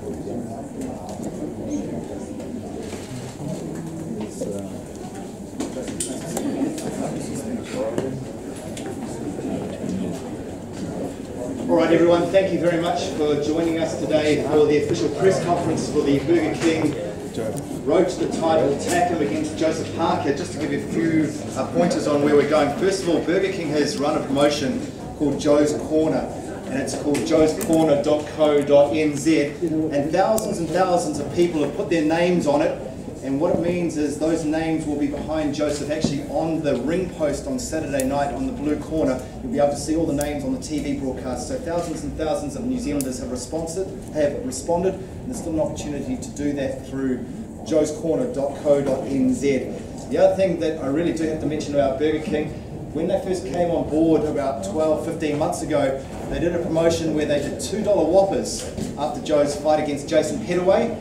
All right, everyone, thank you very much for joining us today for the official press conference for the Burger King Roach the title Takam against Joseph Parker. Just to give you a few pointers on where we're going. First of all, Burger King has run a promotion called Joe's Corner, and it's called joescorner.co.nz, and thousands of people have put their names on it. And what it means is those names will be behind Joseph, actually on the ring post on Saturday night on the blue corner. You'll be able to see all the names on the TV broadcast. So thousands and thousands of New Zealanders have responded, and there's still an opportunity to do that through joescorner.co.nz. The other thing that I really do have to mention about Burger King, when they first came on board about 12-15 months ago, they did a promotion where they did $2 Whoppers after Joe's fight against Jason Petaway,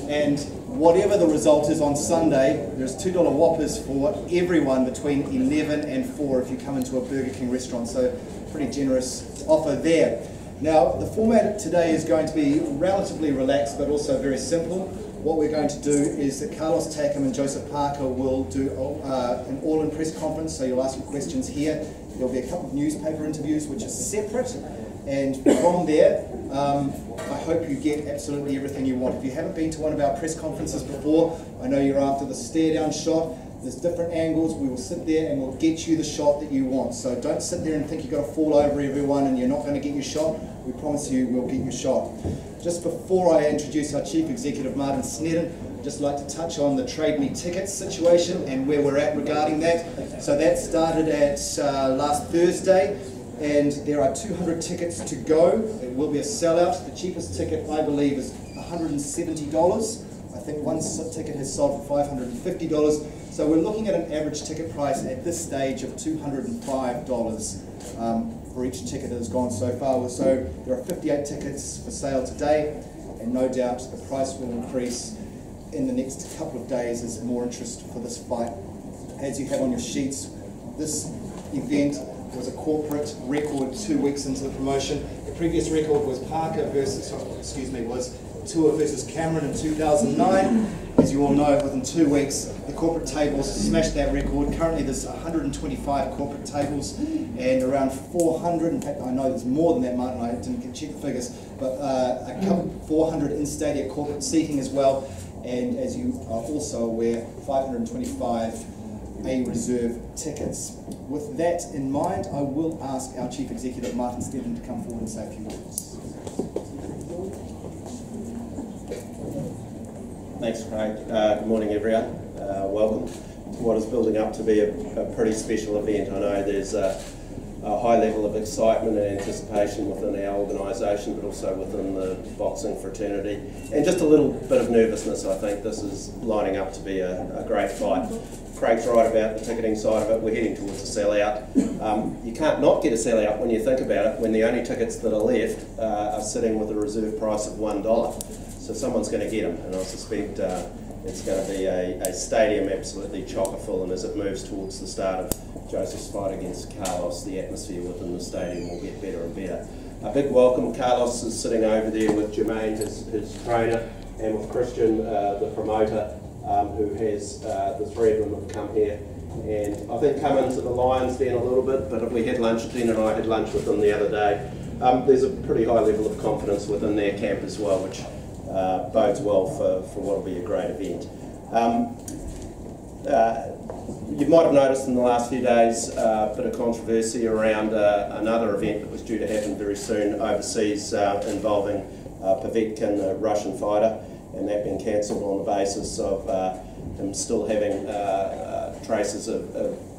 and whatever the result is on Sunday, there's $2 Whoppers for everyone between 11 and 4 if you come into a Burger King restaurant, so pretty generous offer there. Now, the format today is going to be relatively relaxed but also very simple. What we're going to do is that Carlos Takam and Joseph Parker will do an all-in press conference, so you'll ask your questions here. There'll be a couple of newspaper interviews which are separate, and from there, I hope you get absolutely everything you want. If you haven't been to one of our press conferences before, I know you're after the stare-down shot. There's different angles. We will sit there and we'll get you the shot that you want. So don't sit there and think you've got to fall over everyone and you're not going to get your shot. We promise you we'll get your shot. Just before I introduce our Chief Executive, Martin Snedden, I'd just like to touch on the Trade Me Tickets situation and where we're at regarding that. So that started at last Thursday, and there are 200 tickets to go. It will be a sellout. The cheapest ticket, I believe, is $170. I think one ticket has sold for $550. So we're looking at an average ticket price at this stage of $205 for each ticket that has gone so far. So there are 58 tickets for sale today, and no doubt the price will increase in the next couple of days as more interest for this fight. As you have on your sheets, this event was a corporate record 2 weeks into the promotion. The previous record was Tua versus Cameron in 2009. As you all know, within 2 weeks, the corporate tables smashed that record. Currently, there's 125 corporate tables and around 400. In fact, I know there's more than that, Martin. I didn't check the figures, but 400 in-stadia corporate seating as well. And as you are also aware, 525 A-reserve tickets. With that in mind, I will ask our Chief Executive, Martin Snedden, to come forward and say a few words. Thanks, Craig. Good morning, everyone. Welcome to what is building up to be a pretty special event. I know there's a high level of excitement and anticipation within our organisation, but also within the boxing fraternity, and just a little bit of nervousness. I think this is lining up to be a great fight. Craig's right about the ticketing side of it. We're heading towards a sellout. You can't not get a sellout when you think about it, when the only tickets that are left are sitting with a reserve price of $1. So someone's going to get them, and I suspect it's going to be a stadium absolutely chock-a-full, and as it moves towards the start of Joseph's fight against Carlos, the atmosphere within the stadium will get better and better. A big welcome. Carlos is sitting over there with Jermaine, his trainer, and with Christian, the promoter, who has the three of them have come here. And I think come into the Lions Den a little bit, but we had lunch, Dean and I had lunch with them the other day. There's a pretty high level of confidence within their camp as well, which bodes well for what will be a great event. You might have noticed in the last few days a bit of controversy around another event that was due to happen very soon overseas involving Povetkin, a Russian fighter, and that being cancelled on the basis of him still having traces of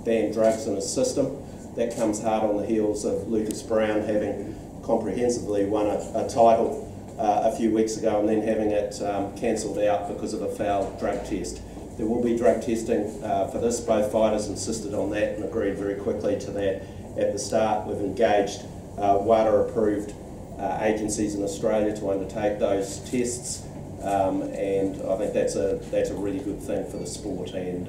banned drugs in his system. That comes hard on the heels of Lucas Brown having comprehensively won a title a few weeks ago and then having it cancelled out because of a failed drug test. There will be drug testing for this. Both fighters insisted on that and agreed very quickly to that at the start. We've engaged WADA-approved agencies in Australia to undertake those tests, and I think that's a really good thing for the sport and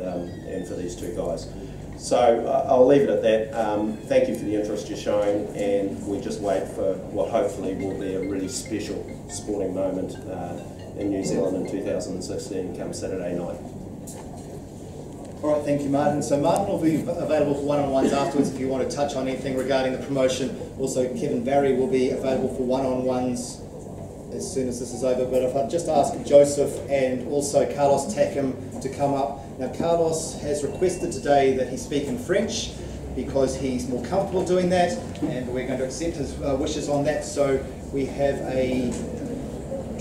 for these two guys. So I'll leave it at that. Thank you for the interest you're showing, and we just wait for what hopefully will be a really special sporting moment in New Zealand in 2016 come Saturday night. All right, thank you, Martin. So Martin will be available for one-on-ones afterwards if you want to touch on anything regarding the promotion. Also, Kevin Barry will be available for one-on-ones as soon as this is over. But if I'd just ask Joseph and also Carlos Takam to come up. Now, Carlos has requested today that he speak in French because he's more comfortable doing that, and we're going to accept his wishes on that. So we have a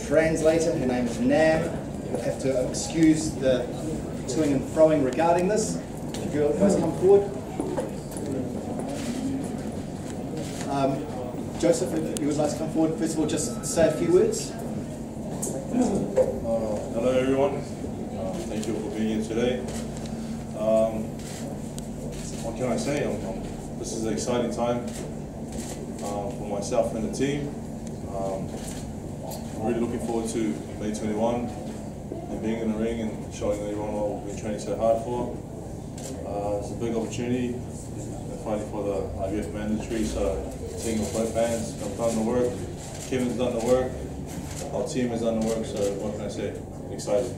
translator. Her name is Nam. You'll have to excuse the toing and froing regarding this. If you guys come forward. Joseph, if you would like to come forward, first of all, just say a few words. Hello everyone, thank you for being here today. What can I say? This is an exciting time for myself and the team. I'm really looking forward to May 21 and being in the ring and showing everyone what we've been training so hard for. It's a big opportunity. We're fighting for the IBF mandatory, so team of both bands have done the work. Kevin's done the work. Our team has done the work, so what can I say? Excited.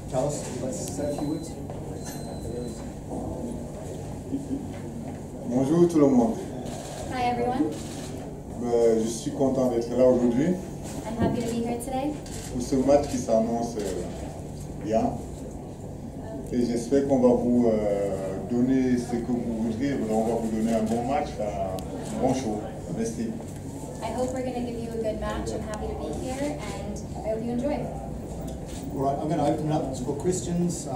Carlos, would you like to say a few words? Bonjour tout le monde. Hi everyone. Je suis content d'être là aujourd'hui I'm happy to be here today pour ce match qui s'annonce bien. Et j'espère qu'on va vous donner ce que vous voudrez. On va vous donner un bon match, un bon show. Merci. I hope we're going to give you a good match. I'm happy to be here and I hope you enjoy. All right, I'm going to open it up for questions.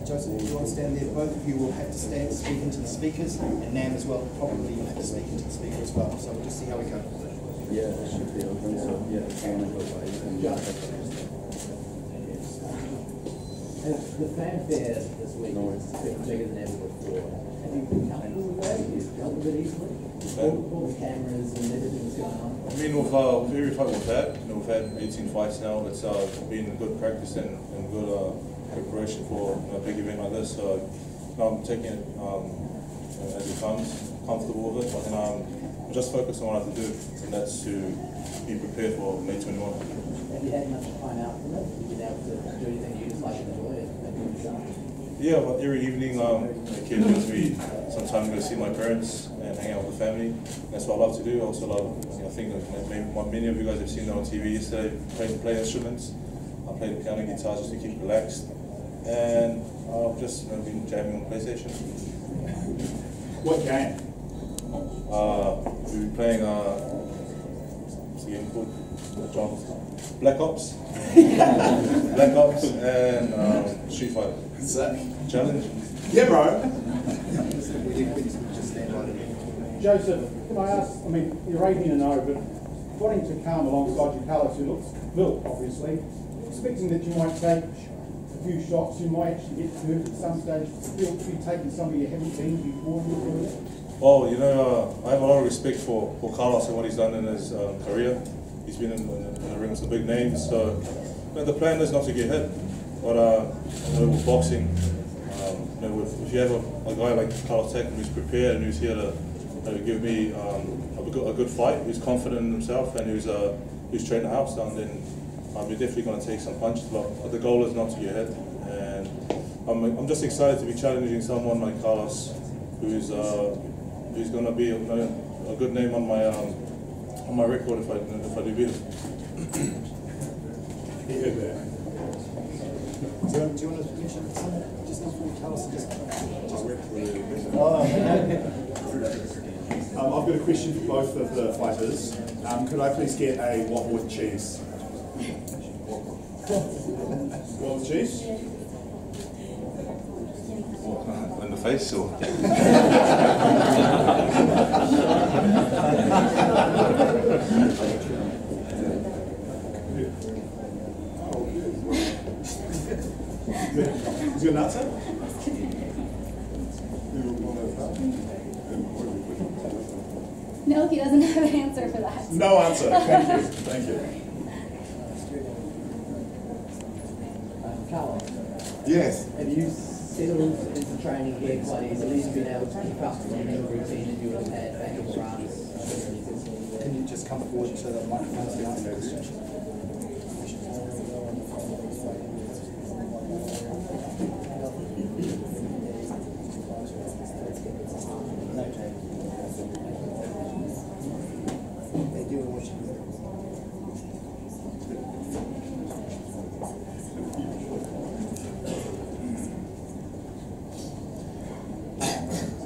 Joseph, if you want to stand there, both of you will have to stand speaking to the speakers, and Nam as well, probably you'll have to speak into the speaker as well. So we'll just see how we go. Yeah, it should be open, so yeah, it's on Yeah. The fanfare this week is bigger than ever before. Have you been comfortable with that? Have you dealt with it easily? All the cameras and everything that's going on? I mean, with every fight we've had 18 fights now. It's been good practice and good preparation for a big event like this. So I'm taking it as it comes, comfortable with it, and I'm just focused on what I have to do, and that's to be prepared for May 21. Have you had much fun out from it? Have you been able to do anything you just like to enjoy it? Yeah, well, every evening the kid gives me some time to go see my parents and hang out with the family. That's what I love to do. I also love, I think many of you guys have seen that on TV yesterday, play instruments. I play the piano and guitar just to keep relaxed. And I've just been jamming on PlayStation. What game? We've been playing what's the game called? Black Ops. Black Ops and Street Fighter. What's that? Challenge? Yeah, bro. Joseph, can I ask, I mean, you're 18-0, but according to Takam alongside you, Carlos, who looks built, obviously, expecting that you might take a few shots, you might actually get hurt at some stage, feel to be taking somebody you haven't been before. Well, you know, I have a lot of respect for Carlos and what he's done in his career. He's been in the ring with some big names, so the plan is not to get hit. But with boxing, if you have a guy like Carlos Takam who's prepared and who's here to give me a good fight, who's confident in himself and who's trained the house down, then we're definitely going to take some punches. But the goal is not to get hit. And I'm just excited to be challenging someone like Carlos, who's going to be a good name on my record if I do beat him. Yeah. Do you want to mention something just before Carlos? I've got a question for both of the fighters. Could I please get a what with cheese? What with cheese? In the face or? Is your answer? No, he doesn't have an answer for that. No answer. Thank you. Thank you. Carlos, Yes. have you settles into training here quite easily. You've been able to keep up with the routine that you would have had back in France. Can you just come forward to the microphone to answer that question?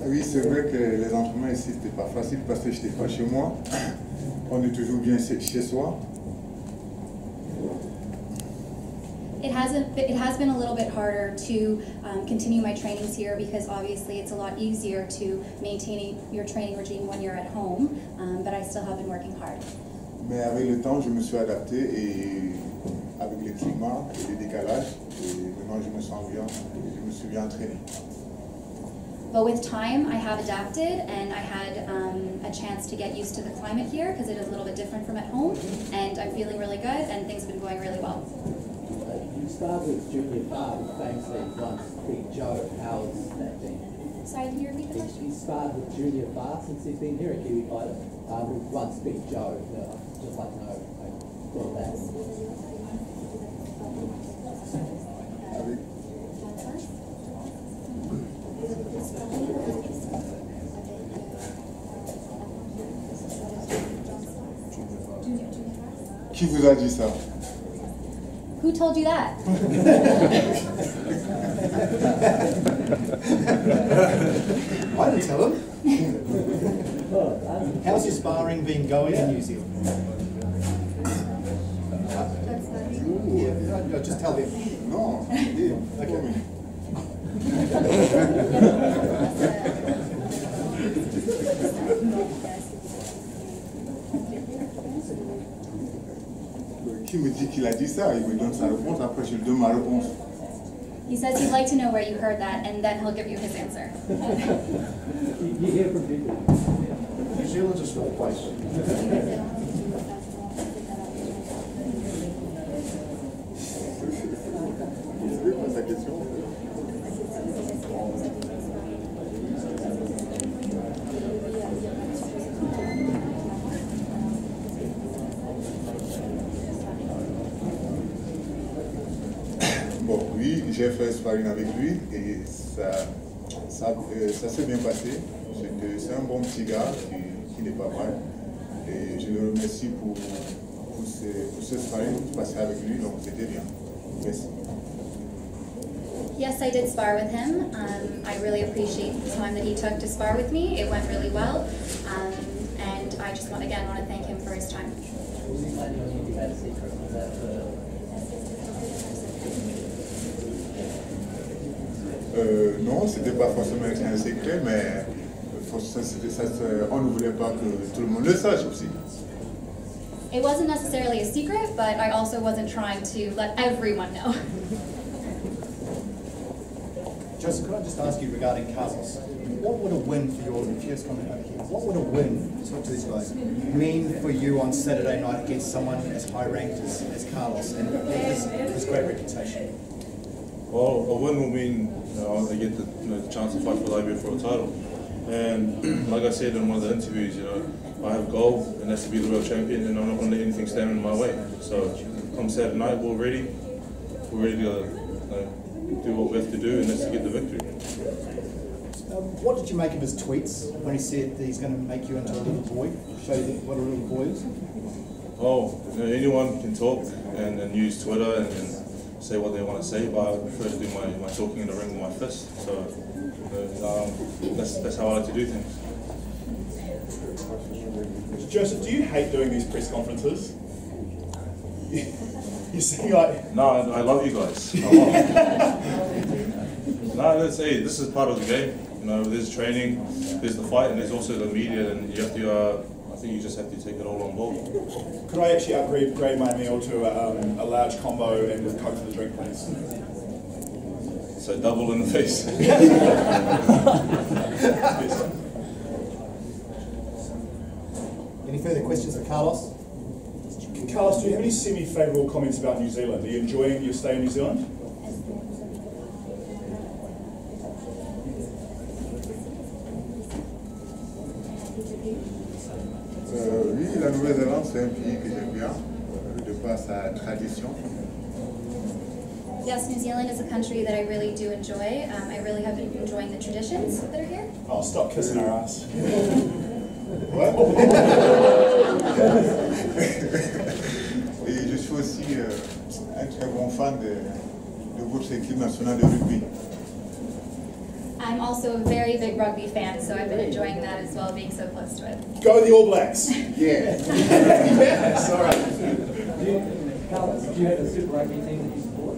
Oui, c'est vrai que les entraînements ici, c'était pas facile parce que j'étais pas chez moi. On est toujours bien chez soi. It has been a little bit harder to continue my trainings here because obviously it's a lot easier to maintain your training regime when you're at home, but I still have been working hard. Mais avec le temps, je me suis adapté et avec le climat et le décalage, et maintenant je me sens bien, et je me suis bien entraîné. But with time, I have adapted and I had a chance to get used to the climate here because it is a little bit different from at home, and I'm feeling really good and things have been going really well. You started with Junior Park, famously once Big Joe. How's that been? Sorry, can you repeat the question? He started with Junior Park since he's been here, a Kiwi fighter. With once Big Joe. I'd just like to know about that. Qui vous a dit ça? Who told you that? I didn't tell him. How's your sparring been going in New Zealand? Yeah, just tell him. Non, okay. Qui me dit qu'il a dit ça? Il me donne sa réponse, après je lui donne ma réponse. He says he'd like to know where you heard that, and then he'll give you his answer. You hear from people. New Zealand's a small place. Sa question. Bon, oui, j'ai fait sparring avec lui et ça s'est bien passé. C'est un bon petit gars qui n'est pas mal. Et je le remercie pour ce sparring passé avec lui, donc c'était bien. Merci. Yes, I did spar with him. I really appreciate the time that he took to spar with me. It went really well. And I just want to thank him for his time. Non, c'était pas forcément un secret, mais on ne voulait pas que tout le monde le sache aussi. It wasn't necessarily a secret, but I also wasn't trying to let everyone know. Joseph, could I just ask you regarding Carlos? What would a win for your, if you just come over here, what would a win, talk to these guys, mean for you on Saturday night against someone as high ranked as Carlos and his great reputation? Well, a win will mean I get the chance to fight for the IBF for a title. And like I said in one of the interviews, I have a goal, and that's to be the world champion, and I'm not going to let anything stand in my way. So come Saturday night, we're ready to do what we have to do, and that's to get the victory. What did you make of his tweets when he said that he's going to make you into a little boy, show you what a little boy is? Oh, anyone can talk and use Twitter and say what they want to say, but I prefer to do my talking in the ring with my fist. So that's how I like to do things. Joseph, do you hate doing these press conferences? You seem like... No, I love you guys. No, this is part of the game. There's training, there's the fight, and there's also the media, and you have to. I think you just have to take it all on board. Could I actually upgrade my meal to a large combo and with Coke for the drink, please? So double in the face. Any further questions for Carlos? Carlos, do you have any semi-favourable comments about New Zealand? Are you enjoying your stay in New Zealand? Oui, la Nouvelle-Zélande, c'est un pays que j'aime bien, de par sa tradition. Yes, New Zealand is a country that I really do enjoy. I really have been enjoying the traditions that are here. Oh, stop kissing our ass. Et je suis aussi un très bon fan de votre équipe nationale de rugby. I'm also a very big rugby fan, so I've been enjoying that as well, being so close to it. Go the All Blacks. Yeah. Yes, all right. Carlos, do you have a Super Rugby team that you support?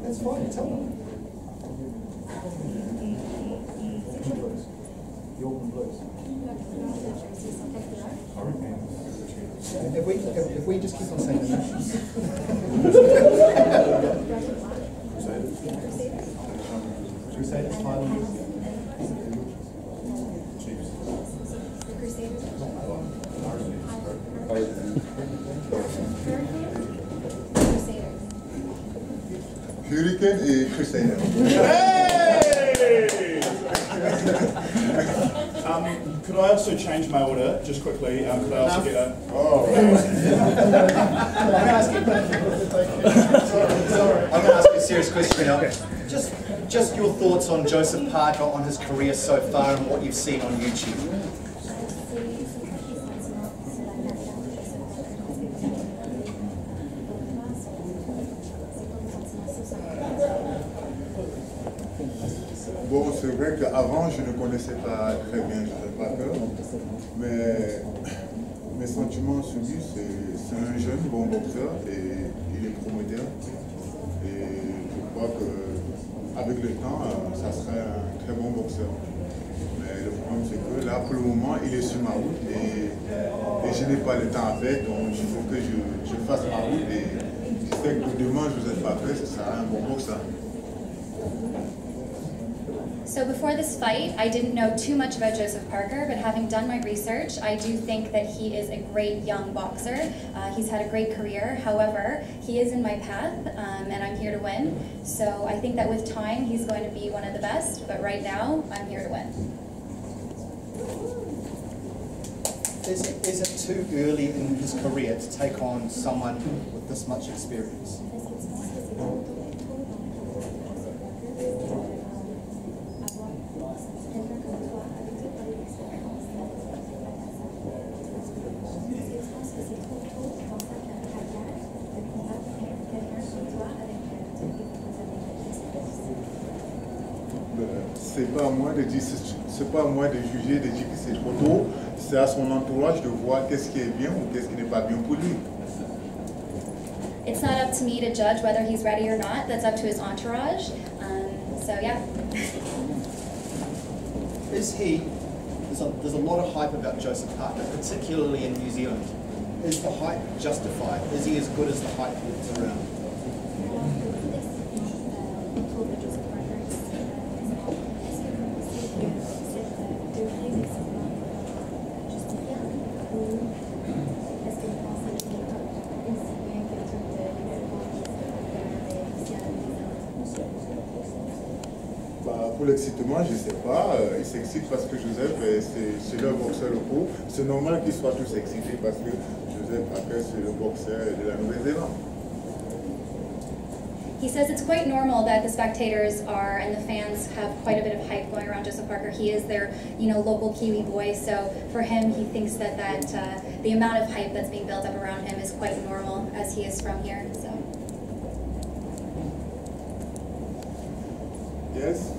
That's fine, tell them. If we just keep on saying the names. Crusaders, Highlanders. Hurricane et Crusader. Could I also change my order just quickly? Could I also get a... Oh. I'm going to ask you. Sorry. I'm going to ask you a serious question now. Just your thoughts on Joseph Parker, on his career so far, and what you've seen on YouTube. Bon, c'est vrai qu'avant, je ne connaissais pas très bien Joseph Parker, mais mes sentiments sur lui, c'est un jeune bon boxeur et il est prometteur. Et je crois qu'avec le temps, ça serait un très bon boxeur. Mais le problème, c'est que là, pour le moment, il est sur ma route et je n'ai pas le temps à faire, donc il faut que je fasse ma route. Et je sais que demain, Joseph Parker, ce sera un bon boxeur. So before this fight, I didn't know too much about Joseph Parker, but having done my research, I do think that he is a great young boxer. He's had a great career. However, he is in my path, and I'm here to win. So I think that with time, he's going to be one of the best, but right now, I'm here to win. Is it too early in his career to take on someone with this much experience? C'est pas à moi de dire, c'est pas à moi de juger, de dire que c'est trop tôt. C'est à son entourage de voir qu'est-ce qui est bien ou qu'est-ce qui n'est pas bien pour lui. It's not up to me to judge whether he's ready or not. That's up to his entourage. So yeah. There's a lot of hype about Joseph Parker, particularly in New Zealand. Is the hype justified? Is he as good as the hype that's around? Pour l'excitement, je ne sais pas. Ils s'excitent parce que Joseph, c'est leur boxeur locaux. C'est normal qu'ils soient tous excités parce que Joseph Parker, c'est le boxeur de la Nouvelle-Zélande. He says it's quite normal that the spectators are and the fans have quite a bit of hype going around Joseph Parker. He is their, local Kiwi boy, so for him, he thinks that the amount of hype that's being built up around him is quite normal, as he is from here. So. Yes.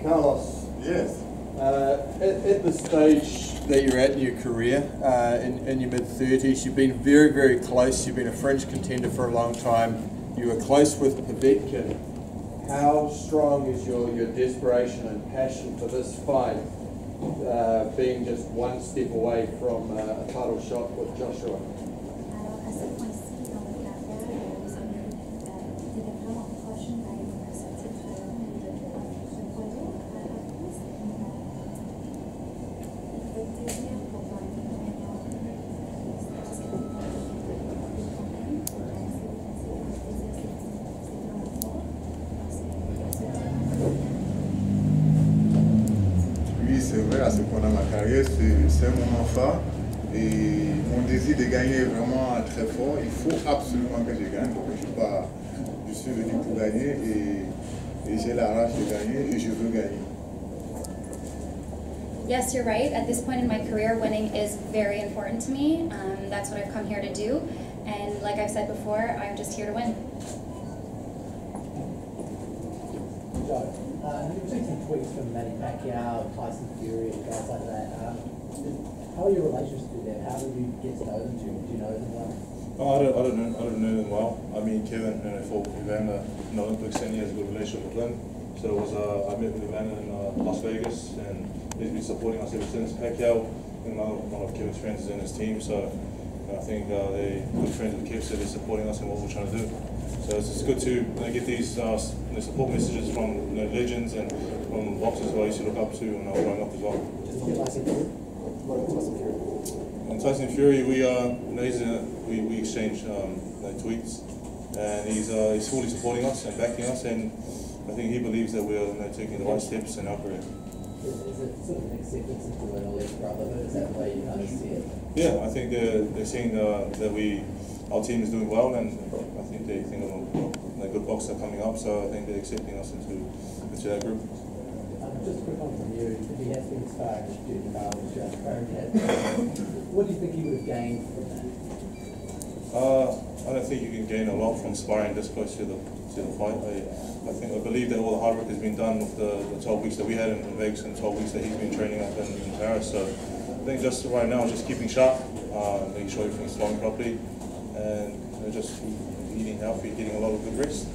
Carlos, Yes. at the stage that you're at in your career, in your mid-30s, you've been very, very close. You've been a fringe contender for a long time. You were close with Povetkin. How strong is your desperation and passion for this fight being just one step away from a title shot with Joshua? Alors, à ce point-ci, dans le carrière, vous avez été vraiment proche d'arriver à ce titre de poids lourd à la course. Votre désir pour gagner maintenant, est-ce que vous avez quand même, est-ce que votre désir c'est vraiment fort? Parce que Oui, c'est vrai, à ce point dans ma carrière, c'est un moment phare. Et mon désir de gagner est vraiment très fort. Il faut absolument que je gagne. Donc je suis venu pour gagner et j'ai la rage de gagner et je veux gagner. Yes, you're right. At this point in my career, winning is very important to me. That's what I've come here to do. And like I've said before, I'm just here to win. Joe, you've seen some tweets from Manny Pacquiao, Tyson Fury, guys like that. How are your relationships with them? How did you get to know them? Do you know them well? Oh, I don't know them well. I mean, Kevin, fought Evander in the Olympics, and he has a good relationship with him. So it was, I met with Evander in Las Vegas, and he's been supporting us ever since. Pacquiao, one of Kevin's friends, is in his team, so I think they're good friends with Kev, so they're supporting us in what we're trying to do. So it's good to get these support messages from legends and from boxers who I used to look up to when I was growing up as well. And Tyson Fury, we exchange tweets, and he's fully supporting us and backing us, and I think he believes that we're taking the right steps in our career. Is it sort of an acceptance into an elite brotherhood? Is that the way you kind of see it? Yeah, I think they're seeing that our team is doing well, and I think they think a good boxer coming up, so I think they're accepting us into that group. Just a quick one from you. If he has been sparring with Junior Carlos, what do you think he would have gained from that? I don't think you can gain a lot from sparring this close to the fight. I believe that all the hard work has been done with the 12 weeks that we had in Vegas and 12 weeks that he's been training up in Paris. So I think just right now, just keeping sharp, making sure everything's flowing properly, and just eating healthy, getting a lot of good rest.